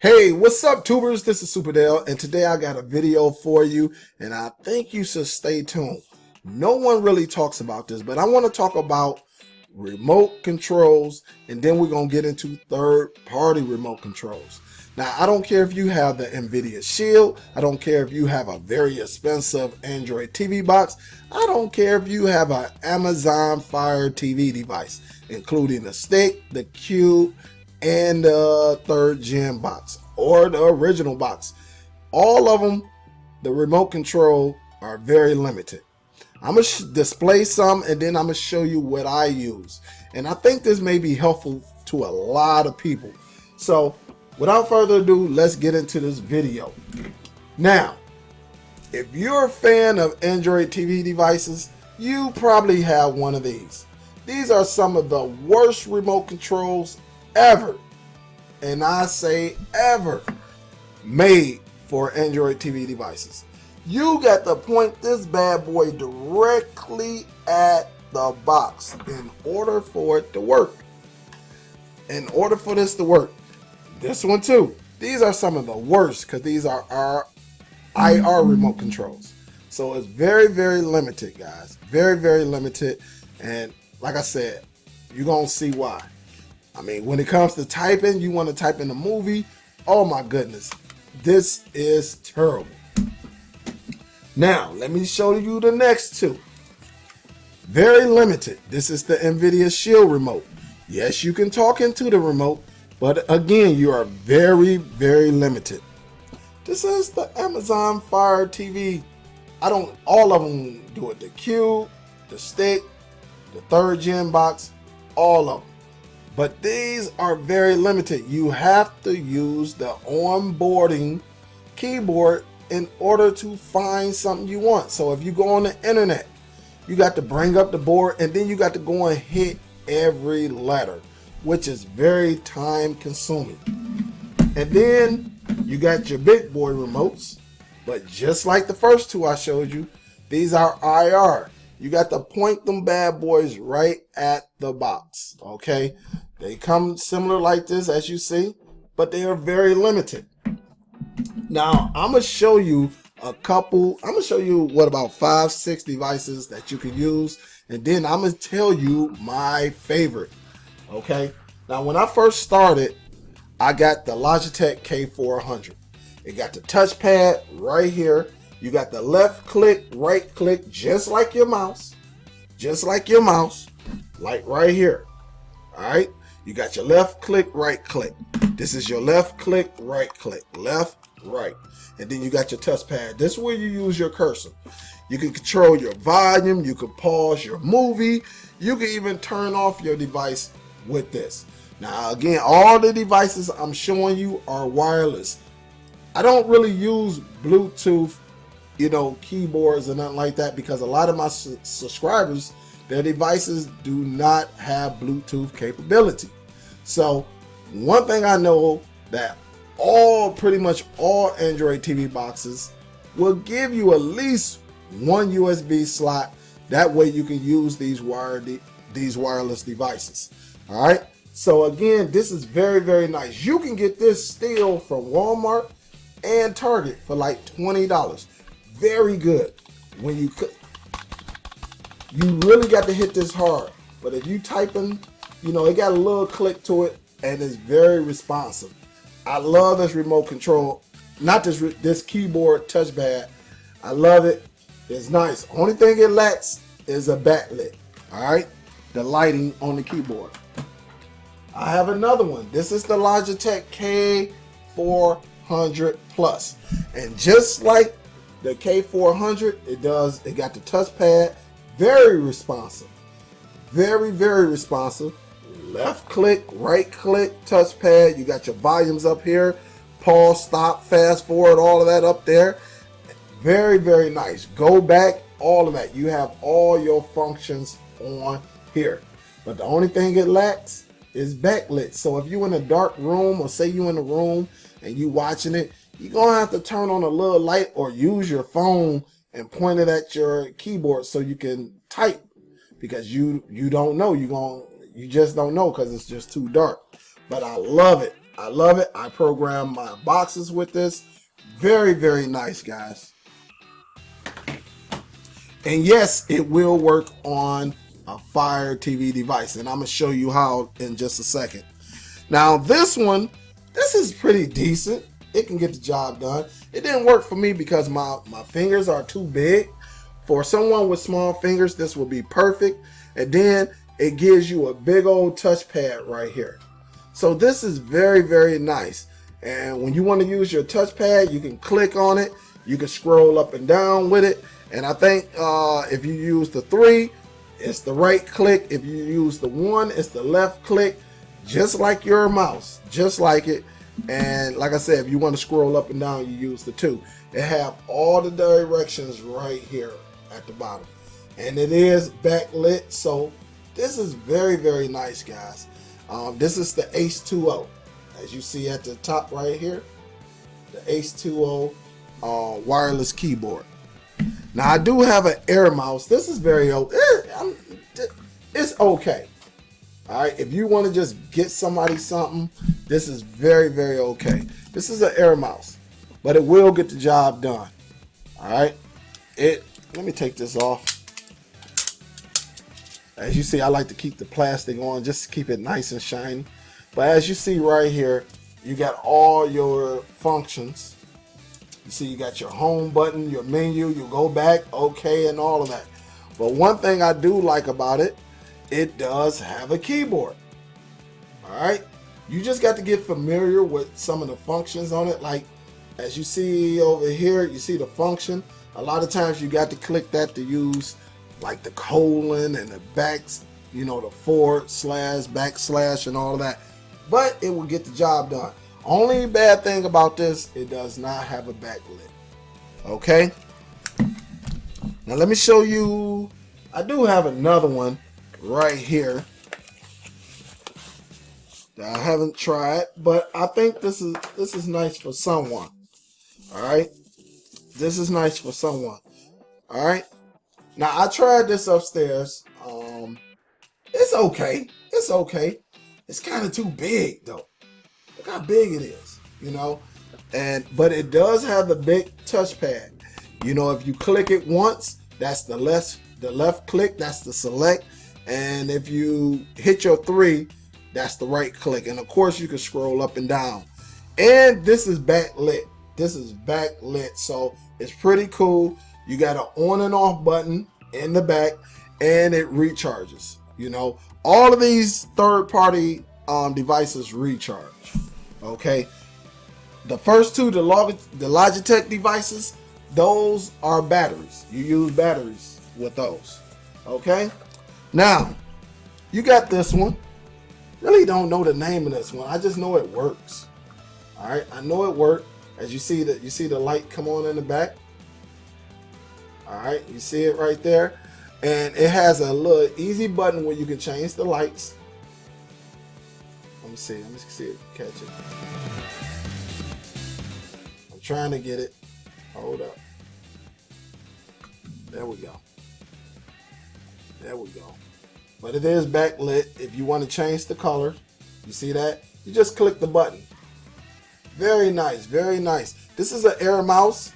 Hey, what's up, tubers? This is Superdell, and today I got a video for you, and I think you should stay tuned. No one really talks about this, but I want to talk about remote controls, and then we're going to get into third-party remote controls. Now, I don't care if you have the Nvidia Shield. I don't care if you have a very expensive Android TV box. I don't care if you have an Amazon Fire TV device, including the stick, the cube, and the third gen box or the original box. All of them, the remote control are very limited. I'm going to display some, and then I'm going to show you what I use. And I think this may be helpful to a lot of people. So without further ado, let's get into this video. Now, if you're a fan of Android TV devices, you probably have one of these. These are some of the worst remote controls ever, and I say ever, made for Android TV devices. You got to point this bad boy directly at the box in order for it to work. In order for this to work, this one too. These are some of the worst because these are our IR remote controls. So it's very, very limited, guys. Very, very limited. And like I said, you're going to see why. I mean, when it comes to typing, you want to type in a movie. Oh my goodness, this is terrible. Now, let me show you the next two. Very limited. This is the Nvidia Shield remote. Yes, you can talk into the remote, but again, you are very, very limited. This is the Amazon Fire TV. All of them do it. The cube, the stick, the third gen box, all of them. But these are very limited. You have to use the onboarding keyboard in order to find something you want. So if you go on the internet, you got to bring up the board, and then you got to go and hit every letter, which is very time consuming. And then you got your big boy remotes, but just like the first two I showed you, these are IR. You got to point them bad boys right at the box, okay? They come similar like this, as you see, but they are very limited. Now, I'm going to show you I'm going to show you about 5-6 devices that you can use, and then I'm going to tell you my favorite, okay? Now, when I first started, I got the Logitech K400. It got the touchpad right here. You got the left click, right click, just like your mouse, like right here. All right. You got your left click, right click. This is your left click, right click, left, right. And then you got your touchpad. This is where you use your cursor. You can control your volume. You can pause your movie. You can even turn off your device with this. Now, again, all the devices I'm showing you are wireless. I don't really use Bluetooth, keyboards and nothing like that, because a lot of my subscribers, their devices do not have Bluetooth capability. So one thing I know, that pretty much all Android TV boxes will give you at least one USB slot. That way you can use these wireless devices. All right. So again, this is very, very nice. You can get this still from Walmart and Target for like $20. Very good. When you really got to hit this hard. But if you typing, it got a little click to it, and it's very responsive. I love this remote control. Not this keyboard touchpad. I love it. It's nice. Only thing it lacks is a backlit. All right, the lighting on the keyboard. I have another one. This is the Logitech K400 Plus, and just like the K400, it got the touchpad. Very responsive. Very, very responsive. Left click, right click, touchpad. You got your volumes up here. Pause, stop, fast forward, all of that up there. Very, very nice. Go back, all of that. You have all your functions on here. But the only thing it lacks is backlit. So if you're in a dark room, or say you're in a room and you watching it, you're going to have to turn on a little light or use your phone and point it at your keyboard so you can type, because you don't know. You just don't know because it's just too dark. But I love it. I love it. I program my boxes with this. Very, very nice, guys. And yes, it will work on a Fire TV device, and I'm gonna show you how in just a second. Now this one, this is pretty decent. It can get the job done. It didn't work for me because my fingers are too big. For someone with small fingers, this will be perfect. And then it gives you a big old touchpad right here. So this is very, very nice. And when you want to use your touchpad, you can click on it. You can scroll up and down with it. And I think if you use the 3, it's the right click. If you use the 1, it's the left click. Just like your mouse, just like it. And like I said, if you want to scroll up and down, you use the 2. It have all the directions right here at the bottom. And it is backlit, so this is very, very nice, guys. This is the H2O. As you see at the top right here, the H2O wireless keyboard. Now, I do have an air mouse. This is very it's okay. All right, if you want to just get somebody something, this is very, very okay. This is an air mouse, but it will get the job done. All right, let me take this off. As you see, I like to keep the plastic on just to keep it nice and shiny. But as you see right here, you got all your functions. You see, you got your home button, your menu, you go back, okay, and all of that. But one thing I do like about it, it does have a keyboard. All right, you just got to get familiar with some of the functions on it. Like as you see over here, you see the function. A lot of times you got to click that to use like the colon and the backs, you know, the forward slash, backslash, and all of that. But it will get the job done. Only bad thing about this, it does not have a backlit. Okay. Now let me show you. I do have another one right here that I haven't tried, but I think this is nice for someone. All right, this is nice for someone. All right, now I tried this upstairs. It's okay. It's okay. It's kind of too big though. Look how big it is, you know. But it does have the big touchpad. You know, if you click it once, that's the left click, that's the select. And if you hit your 3, that's the right click. And of course, you can scroll up and down. And this is backlit. This is backlit. So it's pretty cool. You got an on and off button in the back, and it recharges. You know, all of these third-party devices recharge. Okay. The first 2, the Logitech devices, those are batteries. You use batteries with those. Okay. Now, you got this one. Really don't know the name of this one. I just know it works. All right, I know it worked. As you see the light come on in the back. All right, you see it right there, and it has a little easy button where you can change the lights. Let me see it, catch it. I'm trying to get it. Hold up. There we go. There we go. But it is backlit. If you want to change the color, you see that? You just click the button. Very nice, very nice. This is an air mouse.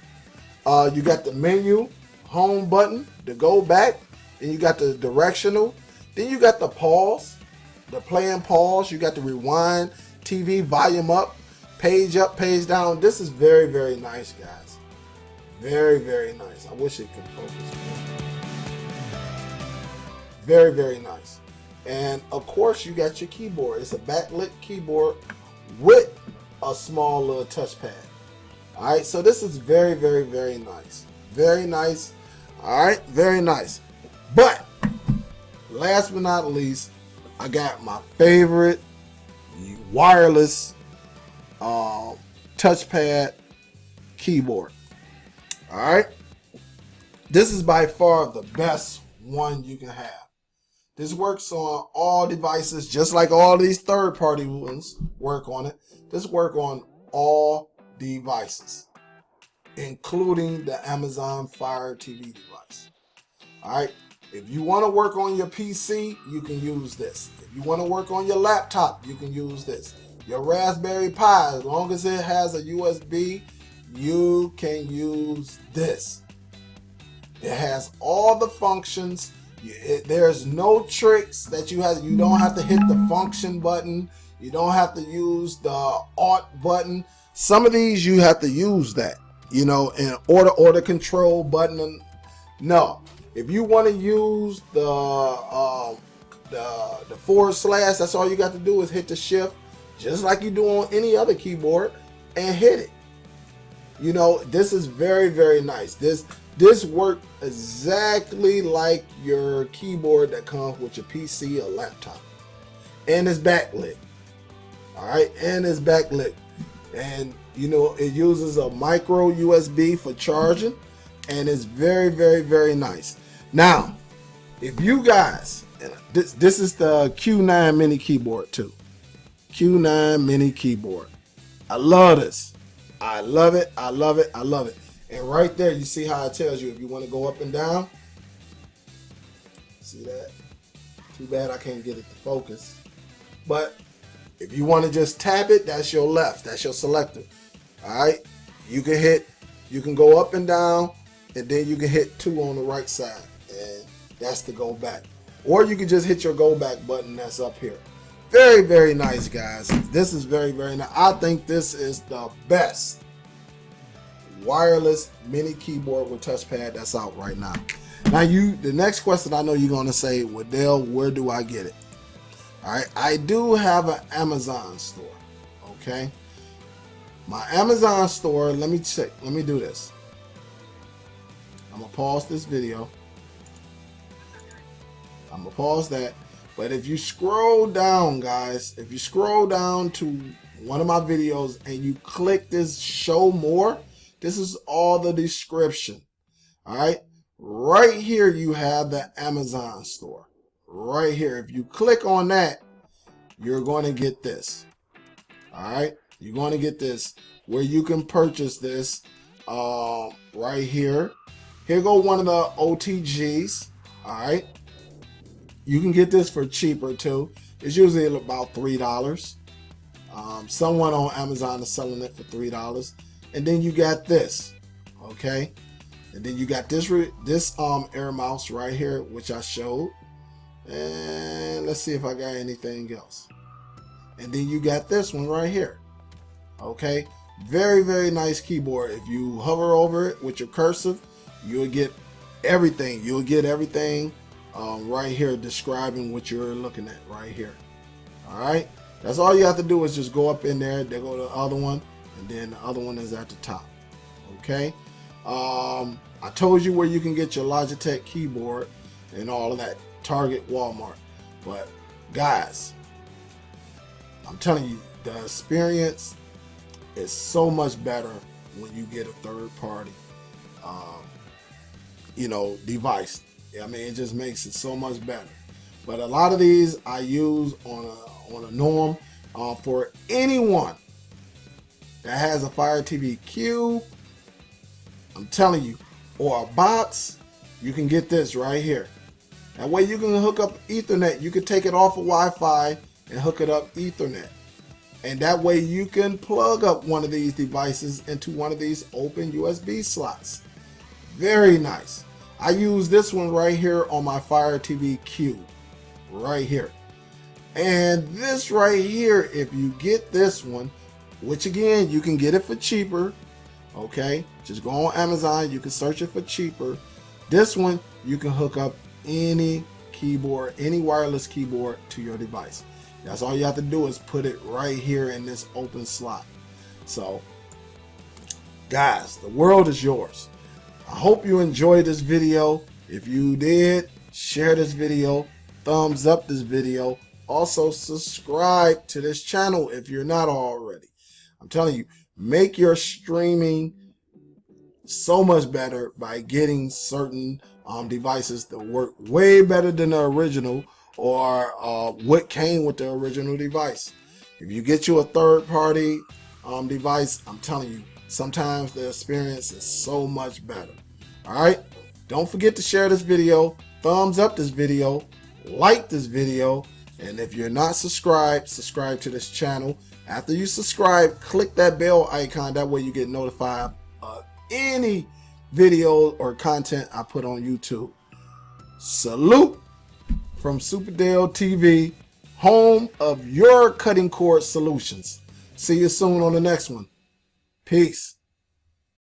You got the menu, home button, to go back, and you got the directional. Then you got the pause, the play and pause. You got the rewind, TV, volume up, page down. This is very, very nice, guys. Very, very nice. I wish it could focus. Very, very nice. And of course, you got your keyboard. It's a backlit keyboard with a small little touchpad. All right, so this is very, very, very nice. Very nice. All right, very nice. But last but not least, I got my favorite wireless touchpad keyboard. All right, this is by far the best one you can have. This works on all devices, just like all these third-party ones work on it. This works on all devices, including the Amazon Fire TV device. All right, if you want to work on your PC, you can use this. If you want to work on your laptop, you can use this. your Raspberry Pi, as long as it has a USB, you can use this. It has all the functions. There's no tricks that you have. You don't have to hit the function button. You don't have to use the Alt button. Some of these you have to use that, you know, in order control button. No, if you want to use the /, that's all you got to do is hit the shift, just like you do on any other keyboard, and hit it. You know, this is very, very nice. This works exactly like your keyboard that comes with your PC or laptop. And it's backlit. All right, and it's backlit. And you know, it uses a micro USB for charging, and it's very, very, very nice. Now, if you guys, this is the Q9 mini keyboard too. Q9 mini keyboard. I love this. I love it. I love it. I love it. And right there, you see how it tells you if you want to go up and down. See that? Too bad I can't get it to focus. But if you want to just tap it, that's your left. That's your selector. All right. You can go up and down, and then you can hit 2 on the right side, and that's the go back. Or you can just hit your go back button that's up here. Very, very nice, guys. This is very, very nice. I think this is the best wireless mini keyboard with touchpad that's out right now. Now, the next question I know you're going to say, well, Dell, where do I get it? All right, I do have an Amazon store. Okay, my Amazon store. Let me check. Let me do this. I'm gonna pause this video. I'm gonna pause that. But if you scroll down, guys, if you scroll down to one of my videos and you click this show more, this is all the description. All right. Right here, you have the Amazon store. Right here. If you click on that, you're going to get this. All right. You're going to get this where you can purchase this right here. Here go one of the OTGs. All right. You can get this for cheaper too. It's usually about $3. Someone on Amazon is selling it for $3. And then you got this, okay? And then you got this air mouse right here, which I showed. And let's see if I got anything else. And then you got this one right here, okay? Very, very nice keyboard. If you hover over it with your cursor, you'll get everything. You'll get everything right here describing what you're looking at right here. All right, that's all you have to do is just go up in there. There go the other one, and then the other one is at the top. Okay, I told you where you can get your Logitech keyboard and all of that. Target, Walmart. But guys, I'm telling you, the experience is so much better when you get a third-party, device. I mean, it just makes it so much better. But a lot of these I use on a norm for anyone that has a Fire TV Cube. I'm telling you, or a box, you can get this right here. That way you can hook up Ethernet. You can take it off of Wi-Fi and hook it up Ethernet. And that way you can plug up one of these devices into one of these open USB slots. Very nice. I use this one right here on my Fire TV Cube, right here. And this right here, if you get this one, which again, you can get it for cheaper, okay? Just go on Amazon, you can search it for cheaper. This one, you can hook up any keyboard, any wireless keyboard to your device. That's all you have to do is put it right here in this open slot. So, guys, the world is yours. I hope you enjoyed this video. If you did, share this video, thumbs up this video. Also, subscribe to this channel if you're not already. I'm telling you, make your streaming so much better by getting certain devices that work way better than the original or what came with the original device. If you get you a third-party device, I'm telling you, sometimes the experience is so much better. All right, don't forget to share this video, thumbs up this video, like this video, and if you're not subscribed, subscribe to this channel. After you subscribe, click that bell icon. That way you get notified of any video or content I put on YouTube. Salute from Superdell-TV, home of your cutting cord solutions. See you soon on the next one. Peace.